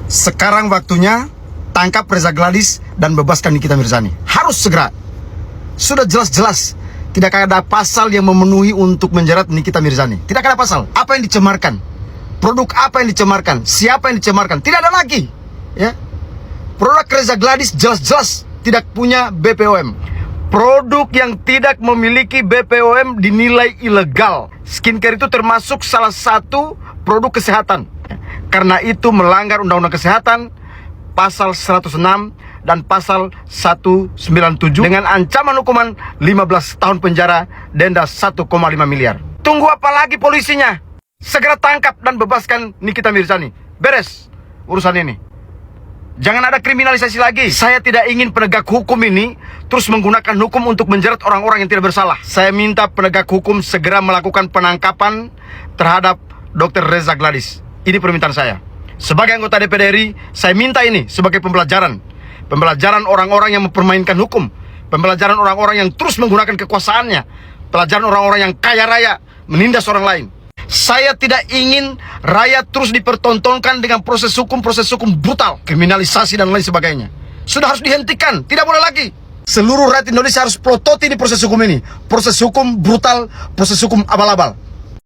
Sekarang waktunya tangkap Reza Gladys dan bebaskan Nikita Mirzani. Harus segera. Sudah jelas-jelas tidak ada pasal yang memenuhi untuk menjerat Nikita Mirzani. Tidak ada pasal. Apa yang dicemarkan? Produk apa yang dicemarkan? Siapa yang dicemarkan? Tidak ada lagi. Ya. Produk Reza Gladys jelas-jelas tidak punya BPOM. Produk yang tidak memiliki BPOM dinilai ilegal. Skincare itu termasuk salah satu produk kesehatan. Karena itu melanggar Undang-Undang Kesehatan pasal 106 dan pasal 197 dengan ancaman hukuman 15 tahun penjara, denda 1,5 miliar. Tunggu apa lagi polisinya? Segera tangkap dan bebaskan Nikita Mirzani. Beres urusan ini. Jangan ada kriminalisasi lagi. Saya tidak ingin penegak hukum ini terus menggunakan hukum untuk menjerat orang-orang yang tidak bersalah. Saya minta penegak hukum segera melakukan penangkapan terhadap Dr. Reza Gladys. Ini permintaan saya. Sebagai anggota DPD RI, saya minta ini sebagai pembelajaran. Pembelajaran orang-orang yang mempermainkan hukum. Pembelajaran orang-orang yang terus menggunakan kekuasaannya. Pelajaran orang-orang yang kaya raya menindas orang lain. Saya tidak ingin rakyat terus dipertontonkan dengan proses hukum brutal, kriminalisasi dan lain sebagainya. Sudah harus dihentikan, tidak boleh lagi. Seluruh rakyat Indonesia harus prototi di proses hukum ini. Proses hukum brutal, proses hukum abal-abal.